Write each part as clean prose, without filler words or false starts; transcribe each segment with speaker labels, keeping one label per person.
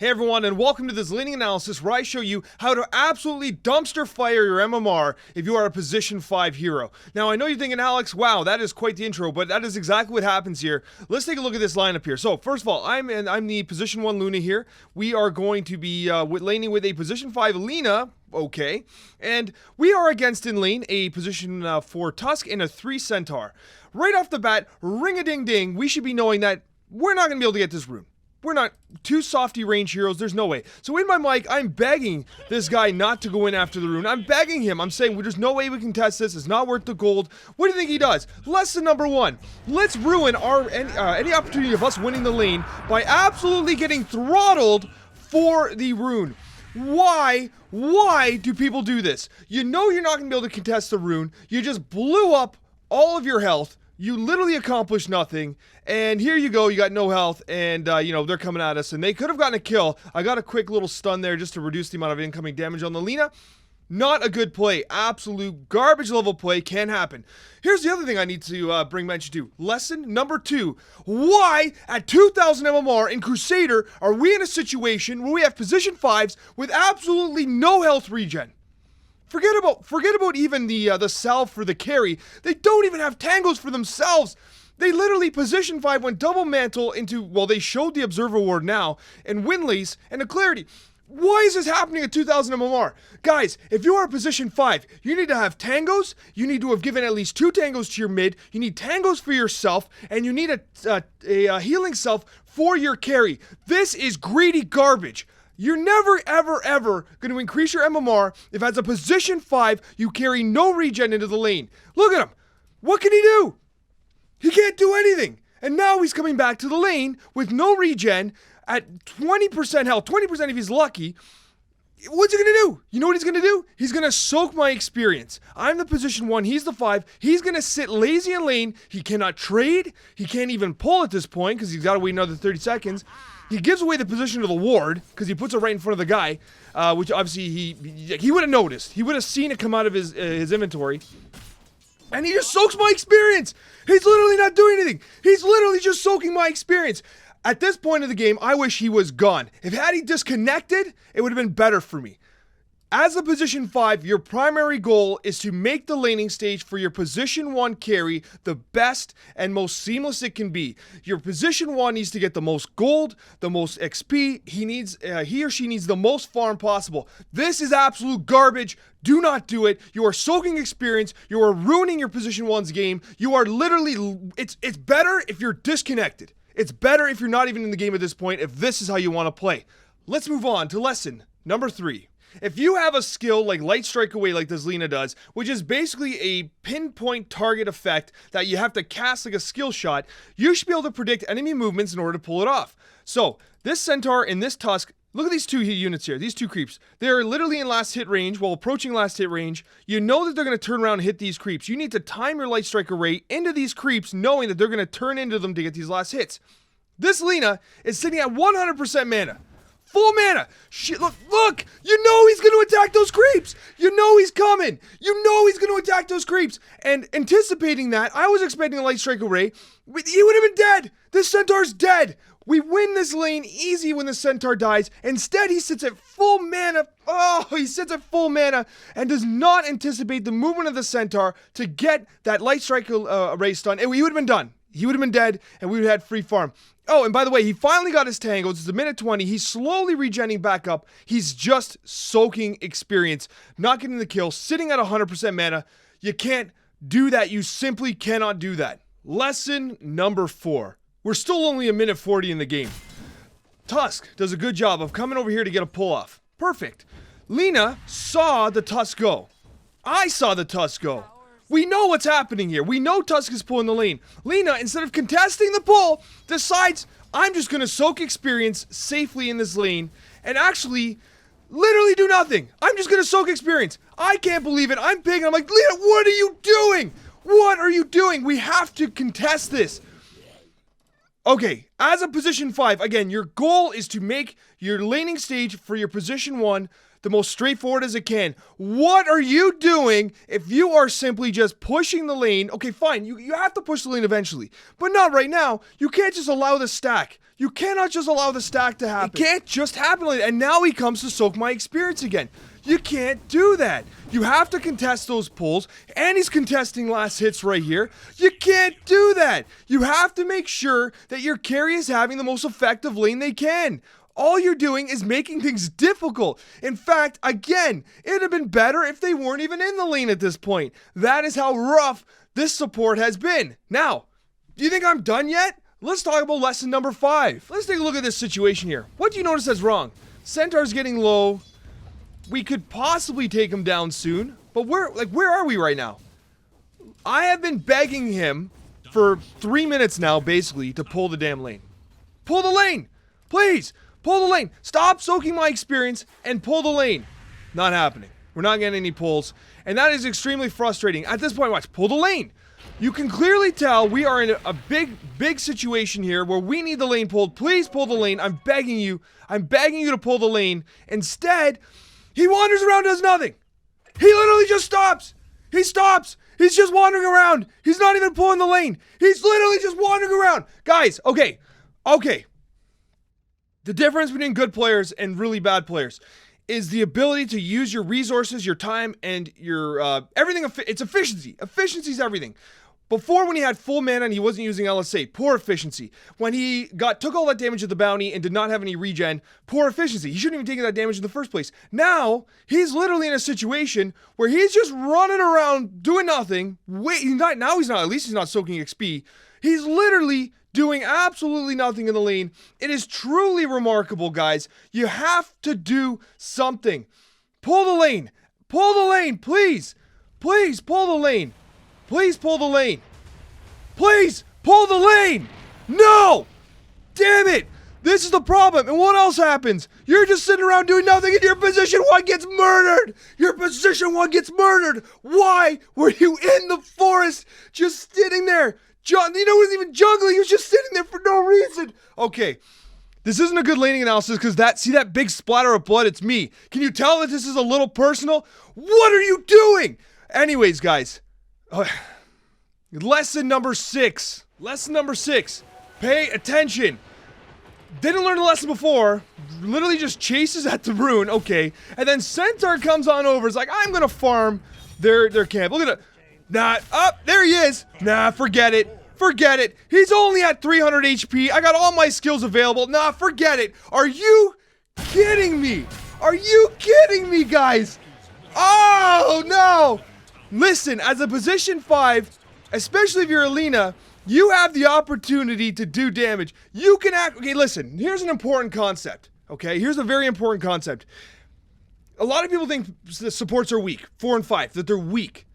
Speaker 1: Hey everyone, and welcome to this laning analysis where I show you how to absolutely dumpster fire your MMR if you are a position 5 hero. Now I know you're thinking, Alex, wow, that is quite the intro, but that is exactly what happens here. Let's take a look at this lineup here. So first of all, I'm the position 1 Luna here. We are going to be laning with a position 5 Lina. Okay, and we are against in lane a position 4 Tusk and a 3 Centaur. Right off the bat, ring-a-ding-ding, we should be knowing that we're not going to be able to get this rune. We're not two softy range heroes, there's no way. So in my mic, I'm begging this guy not to go in after the rune. I'm begging him, I'm saying, well, there's no way we can test this, it's not worth the gold. What do you think he does? Lesson number 1, let's ruin any opportunity of us winning the lane by absolutely getting throttled for the rune. Why do people do this? You know you're not going to be able to contest the rune, you just blew up all of your health. You literally accomplished nothing, and here you go, you got no health, and, they're coming at us, and they could have gotten a kill. I got a quick little stun there just to reduce the amount of incoming damage on the Lina. Not a good play. Absolute garbage level play can happen. Here's the other thing I need to bring mention to. Lesson number 2. Why, at 2,000 MMR in Crusader, are we in a situation where we have position 5s with absolutely no health regen? Forget about even the salve for the carry. They don't even have tangos for themselves. They literally position 5 went double mantle into, well, they showed the observer ward now, and Winley's and a clarity. Why is this happening at 2,000 MMR? Guys, if you are position 5, you need to have tangos, you need to have given at least 2 tangos to your mid, you need tangos for yourself, and you need a healing self for your carry. This is greedy garbage. You're never, ever going to increase your MMR if as a position 5, you carry no regen into the lane. Look at him. What can he do? He can't do anything. And now he's coming back to the lane with no regen at 20% health, 20% if he's lucky. What's he going to do? You know what he's going to do? He's going to soak my experience. I'm the position 1, he's the 5. He's going to sit lazy in lane. He cannot trade. He can't even pull at this point because he's got to wait another 30 seconds. He gives away the position to the ward because he puts it right in front of the guy, which obviously he would have noticed. He would have seen it come out of his inventory. And he just soaks my experience. He's literally not doing anything. He's literally just soaking my experience. At this point of the game, I wish he was gone. If had he disconnected, it would have been better for me. As a position 5, your primary goal is to make the laning stage for your position 1 carry the best and most seamless it can be. Your position 1 needs to get the most gold, the most XP. He or she needs the most farm possible. This is absolute garbage. Do not do it. You are soaking experience. You are ruining your position 1's game. You are literally, it's better if you're disconnected. It's better if you're not even in the game at this point, if this is how you want to play. Let's move on to lesson number 3. If you have a skill like Light Strike Away like this Lina does, which is basically a pinpoint target effect that you have to cast like a skill shot, you should be able to predict enemy movements in order to pull it off. So, this Centaur and this Tusk, look at these 2 units here, these 2 creeps. They're literally in last hit range, while approaching last hit range. You know that they're going to turn around and hit these creeps. You need to time your Light Strike Array into these creeps, knowing that they're going to turn into them to get these last hits. This Lina is sitting at 100% mana. Full mana. Shit, look. You know he's going to attack those creeps. You know he's coming. You know he's going to attack those creeps. And anticipating that, I was expecting a Light Strike Array. He would have been dead. This Centaur's dead. We win this lane easy when the Centaur dies. Instead, he sits at full mana. Oh, he sits at full mana and does not anticipate the movement of the Centaur to get that Light Strike Array stun. And he would have been done. He would have been dead, and we would have had free farm. Oh, and by the way, he finally got his tangos. It's a minute 20. He's slowly regenning back up. He's just soaking experience, not getting the kill, sitting at 100% mana. You can't do that. You simply cannot do that. Lesson number 4. We're still only a minute 40 in the game. Tusk does a good job of coming over here to get a pull off. Perfect. Lina saw the Tusk go. I saw the Tusk go. We know what's happening here. We know Tusk is pulling the lane. Lina, instead of contesting the pull, decides, I'm just going to soak experience safely in this lane and actually literally do nothing. I'm just going to soak experience. I can't believe it. I'm big and I'm like, Lina, what are you doing? What are you doing? We have to contest this. Okay, As a position 5, again, your goal is to make your laning stage for your position 1 the most straightforward as it can. What are you doing if you are simply just pushing the lane? Okay, fine, you have to push the lane eventually, but not right now. You can't just allow the stack. You cannot just allow the stack to happen. It can't just happen like that. And now he comes to soak my experience again. You can't do that. You have to contest those pulls, and he's contesting last hits right here. You can't do that. You have to make sure that your carry is having the most effective lane they can. All you're doing is making things difficult. In fact, again, it'd have been better if they weren't even in the lane at this point. That is how rough this support has been. Now, do you think I'm done yet? Let's talk about lesson number 5. Let's take a look at this situation here. What do you notice that's wrong? Centaur's getting low. We could possibly take him down soon, but where are we right now? I have been begging him for 3 minutes now, basically, to pull the damn lane. Pull the lane! Please! Pull the lane! Stop soaking my experience and pull the lane! Not happening. We're not getting any pulls, and that is extremely frustrating. At this point, watch, pull the lane! You can clearly tell we are in a big situation here where we need the lane pulled. Please pull the lane. I'm begging you. I'm begging you to pull the lane. Instead, he wanders around, does nothing. He literally just stops. He stops. He's just wandering around. He's not even pulling the lane. He's literally just wandering around. Guys, okay. The difference between good players and really bad players is the ability to use your resources, your time, and your everything. It's efficiency. Efficiency is everything. Before, when he had full mana and he wasn't using LSA, poor efficiency. When he took all that damage at the bounty and did not have any regen, poor efficiency. He shouldn't even take that damage in the first place. Now, he's literally in a situation where he's just running around doing nothing. Now he's not, at least he's not soaking XP. He's literally doing absolutely nothing in the lane. It is truly remarkable, guys. You have to do something. Pull the lane. Pull the lane, please. Please pull the lane. Please pull the lane. Please pull the lane. No! Damn it! This is the problem. And what else happens? You're just sitting around doing nothing and your position 1 gets murdered. Your position 1 gets murdered. Why were you in the forest just sitting there? He wasn't even jungling. He was just sitting there for no reason. Okay. This isn't a good laning analysis because see that big splatter of blood? It's me. Can you tell that this is a little personal? What are you doing? Anyways, guys. Lesson number 6. Lesson number 6. Pay attention. Didn't learn the lesson before. Literally just chases at the rune. Okay. And then Centaur comes on over. It's like, I'm going to farm their camp. Look at it. There he is. Nah, forget it. Forget it. He's only at 300 HP. I got all my skills available. Nah, forget it. Are you kidding me? Are you kidding me, guys? Oh, no. Listen, as a position 5, especially if you're Alina, you have the opportunity to do damage. You can act. Okay, listen, here's an important concept. Okay, here's a very important concept. A lot of people think the supports are weak, 4 and 5, that they're weak.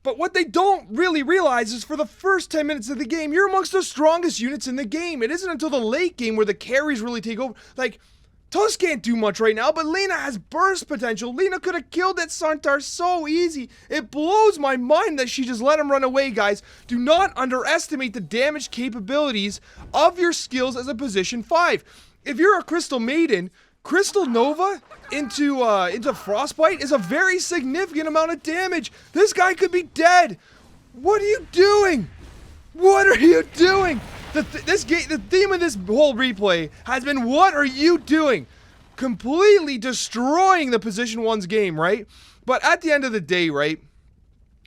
Speaker 1: But what they don't really realize is for the first 10 minutes of the game, you're amongst the strongest units in the game. It isn't until the late game where the carries really take over. Like, Tusk can't do much right now, but Lena has burst potential. Lena could have killed that Centaur so easy. It blows my mind that she just let him run away, guys. Do not underestimate the damage capabilities of your skills as a position 5. If you're a Crystal Maiden, Crystal Nova into Frostbite is a very significant amount of damage. This guy could be dead. What are you doing? What are you doing? The theme of this whole replay has been, what are you doing? Completely destroying the position 1's game, right? But at the end of the day, right,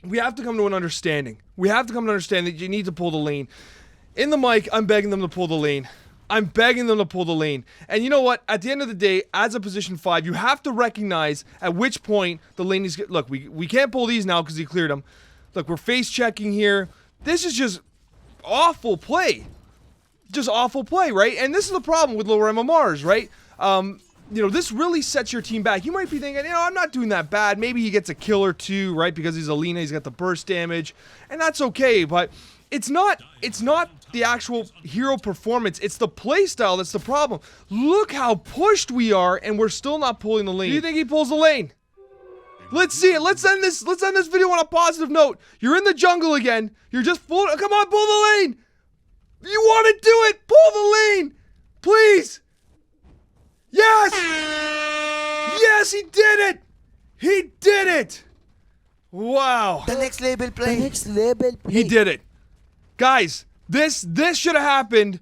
Speaker 1: we have to come to an understanding. We have to come to understand that you need to pull the lane. In the mic, I'm begging them to pull the lane. I'm begging them to pull the lane. And you know what? At the end of the day, as a position 5, you have to recognize at which point the lane is... Look, we can't pull these now because he cleared them. Look, we're face checking here. This is just awful play. Just awful play, right? And this is the problem with lower MMRs, right? This really sets your team back. You might be thinking, I'm not doing that bad. Maybe he gets a kill or 2, right? Because he's Alina, he's got the burst damage, and that's okay. But it's not the actual hero performance. It's the play style that's the problem. Look how pushed we are, and we're still not pulling the lane. Do you think he pulls the lane? Let's see it. Let's end this video on a positive note. You're in the jungle again. You're just full. Come on, pull the lane. You want to do it? Pull the lane. Please. Yes. Yes, he did it. He did it. Wow.
Speaker 2: The next level play.
Speaker 1: He did it. Guys, this should have happened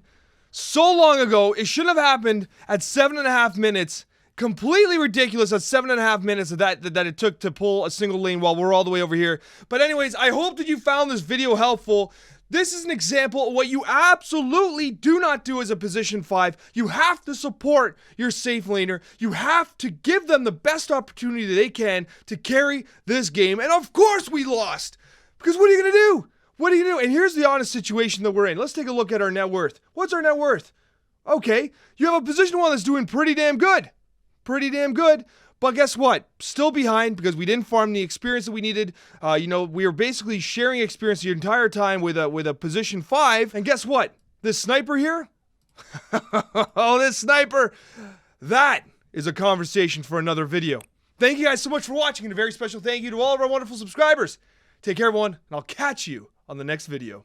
Speaker 1: so long ago. It shouldn't have happened at 7.5 minutes. Completely ridiculous at 7.5 minutes that it took to pull a single lane while we're all the way over here. But anyways, I hope that you found this video helpful. This is an example of what you absolutely do not do as a position 5. You have to support your safe laner. You have to give them the best opportunity that they can to carry this game. And of course we lost. Because what are you going to do? What are you going to do? And here's the honest situation that we're in. Let's take a look at our net worth. What's our net worth? Okay, you have a position 1 that's doing pretty damn good. Pretty damn good. But guess what? Still behind because we didn't farm the experience that we needed. We were basically sharing experience the entire time with a position 5. And guess what? This sniper here? Oh, this sniper. That is a conversation for another video. Thank you guys so much for watching, and a very special thank you to all of our wonderful subscribers. Take care, everyone, and I'll catch you on the next video.